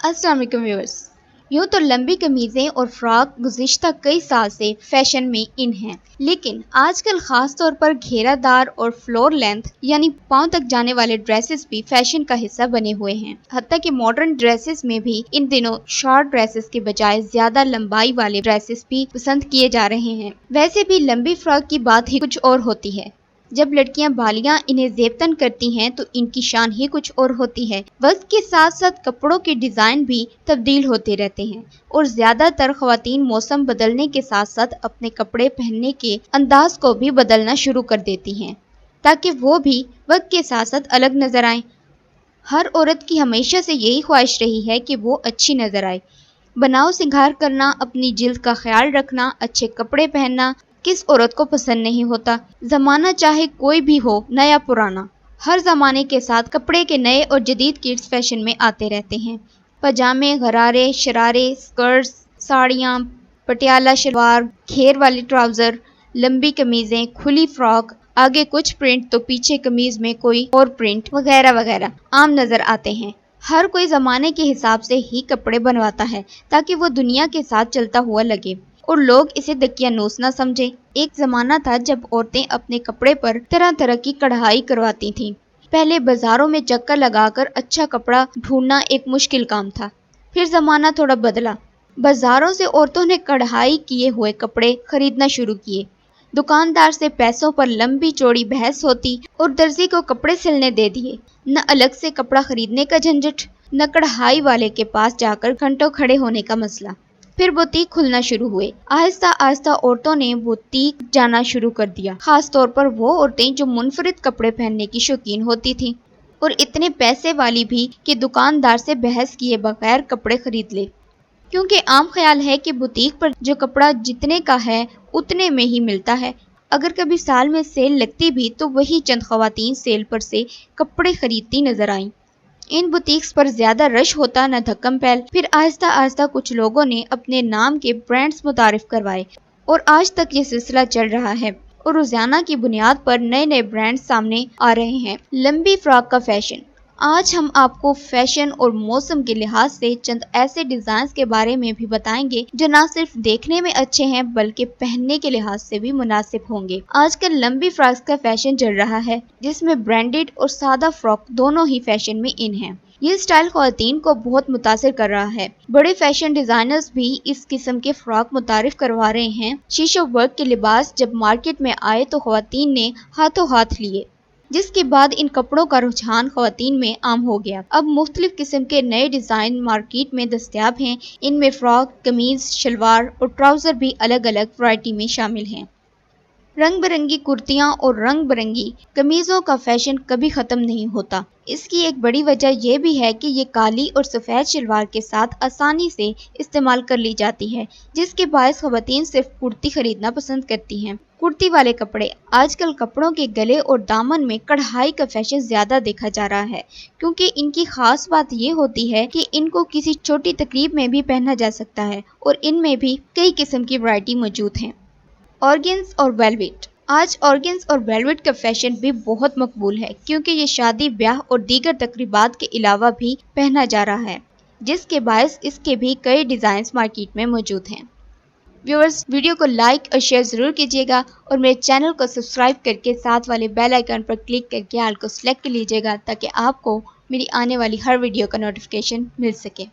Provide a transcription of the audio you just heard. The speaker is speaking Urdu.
السلام علیکم ویورز۔ یوں تو لمبی قمیضیں اور فراک گزشتہ کئی سال سے فیشن میں ان ہیں، لیکن آج کل خاص طور پر گھیرا دار اور فلور لینتھ یعنی پاؤں تک جانے والے ڈریسز بھی فیشن کا حصہ بنے ہوئے ہیں۔ حتیٰ کہ ماڈرن ڈریسز میں بھی ان دنوں شارٹ ڈریسز کے بجائے زیادہ لمبائی والے ڈریسز بھی پسند کیے جا رہے ہیں۔ ویسے بھی لمبی فراک کی بات ہی کچھ اور ہوتی ہے۔ جب لڑکیاں بالیاں انہیں زیبتن کرتی ہیں تو ان کی شان ہی کچھ اور ہوتی ہے۔ وقت کے ساتھ ساتھ کپڑوں کے ڈیزائن بھی تبدیل ہوتے رہتے ہیں اور زیادہ تر خواتین موسم بدلنے کے ساتھ ساتھ اپنے کپڑے پہننے کے انداز کو بھی بدلنا شروع کر دیتی ہیں تاکہ وہ بھی وقت کے ساتھ ساتھ الگ نظر آئیں۔ ہر عورت کی ہمیشہ سے یہی خواہش رہی ہے کہ وہ اچھی نظر آئے۔ بناؤ سنگھار کرنا، اپنی جلد کا خیال رکھنا، اچھے کپڑے پہننا کس عورت کو پسند نہیں ہوتا؟ زمانہ چاہے کوئی بھی ہو، نیا پرانا، ہر زمانے کے ساتھ کپڑے کے نئے اور جدید کٹس فیشن میں آتے رہتے ہیں۔ پاجامے، غرارے، شرارے، سکرٹس، ساڑیاں، پٹیالہ شلوار، گھیر والے ٹراؤزر، لمبی قمیضیں، کھلی فراک، آگے کچھ پرنٹ تو پیچھے قمیض میں کوئی اور پرنٹ وغیرہ وغیرہ عام نظر آتے ہیں۔ ہر کوئی زمانے کے حساب سے ہی کپڑے بنواتا ہے تاکہ وہ دنیا کے ساتھ چلتا ہوا لگے اور لوگ اسے دقیانوس نہ سمجھیں۔ ایک زمانہ تھا جب عورتیں اپنے کپڑے پر طرح طرح کی کڑھائی کرواتی تھیں۔ پہلے بازاروں میں چکر لگا کر اچھا کپڑا ڈھونڈنا ایک مشکل کام تھا۔ پھر زمانہ تھوڑا بدلا، بازاروں سے عورتوں نے کڑھائی کیے ہوئے کپڑے خریدنا شروع کیے۔ دکاندار سے پیسوں پر لمبی چوڑی بحث ہوتی اور درزی کو کپڑے سلنے دے دیے۔ نہ الگ سے کپڑا خریدنے کا جھنجٹ، نہ کڑھائی والے کے پاس جا کر گھنٹوں کھڑے ہونے کا مسئلہ۔ پھر بوتیک کھلنا شروع ہوئے۔ آہستہ آہستہ عورتوں نے بوتیک جانا شروع کر دیا، خاص طور پر وہ عورتیں جو منفرد کپڑے پہننے کی شوقین ہوتی تھیں اور اتنے پیسے والی بھی کہ دکاندار سے بحث کیے بغیر کپڑے خرید لے، کیونکہ عام خیال ہے کہ بوتیک پر جو کپڑا جتنے کا ہے اتنے میں ہی ملتا ہے۔ اگر کبھی سال میں سیل لگتی بھی تو وہی چند خواتین سیل پر سے کپڑے خریدتی نظر آئیں۔ ان بوتیکس پر زیادہ رش ہوتا نہ دھکم پہل۔ پھر آہستہ آہستہ کچھ لوگوں نے اپنے نام کے برانڈز متعارف کروائے اور آج تک یہ سلسلہ چل رہا ہے اور روزانہ کی بنیاد پر نئے نئے برانڈز سامنے آ رہے ہیں۔ لمبی فراک کا فیشن۔ آج ہم آپ کو فیشن اور موسم کے لحاظ سے چند ایسے ڈیزائنز کے بارے میں بھی بتائیں گے جو نہ صرف دیکھنے میں اچھے ہیں بلکہ پہننے کے لحاظ سے بھی مناسب ہوں گے۔ آج کل لمبی فراکس کا فیشن چل رہا ہے جس میں برانڈڈ اور سادہ فراک دونوں ہی فیشن میں ان ہیں۔ یہ سٹائل خواتین کو بہت متاثر کر رہا ہے۔ بڑے فیشن ڈیزائنرز بھی اس قسم کے فراک متعارف کروا رہے ہیں۔ شیشو ورک کے لباس جب مارکیٹ میں آئے تو خواتین نے ہاتھوں ہاتھ لیے، جس کے بعد ان کپڑوں کا رجحان خواتین میں عام ہو گیا۔ اب مختلف قسم کے نئے ڈیزائن مارکیٹ میں دستیاب ہیں۔ ان میں فراک، قمیض، شلوار اور ٹراؤزر بھی الگ الگ ورائٹی میں شامل ہیں۔ رنگ برنگی کرتیاں اور رنگ برنگی قمیضوں کا فیشن کبھی ختم نہیں ہوتا۔ اس کی ایک بڑی وجہ یہ بھی ہے کہ یہ کالی اور سفید شلوار کے ساتھ آسانی سے استعمال کر لی جاتی ہے، جس کے باعث خواتین صرف کرتی خریدنا پسند کرتی ہیں۔ کرتی والے کپڑے۔ آج کل کپڑوں کے گلے اور دامن میں کڑھائی کا فیشن زیادہ دیکھا جا رہا ہے، کیونکہ ان کی خاص بات یہ ہوتی ہے کہ ان کو کسی چھوٹی تقریب میں بھی پہنا جا سکتا ہے اور ان میں بھی کئی قسم کی ورائٹی موجود ہیں۔ آرگنز اور ویلویٹ۔ آج آرگنز اور ویلویٹ کا فیشن بھی بہت مقبول ہے کیونکہ یہ شادی بیاہ اور دیگر تقریبات کے علاوہ بھی پہنا جا رہا ہے، جس کے باعث اس کے بھی کئی ڈیزائنز مارکیٹ میں موجود ہیں۔ ویورز، ویڈیو کو لائک اور شیئر ضرور کیجیے گا اور میرے چینل کو سبسکرائب کر کے ساتھ والے بیل آئیکن پر کلک کر کے آل کو سلیکٹ کر لیجیے گا تاکہ آپ کو میری آنے والی ہر ویڈیو کا نوٹیفیکیشن مل سکے۔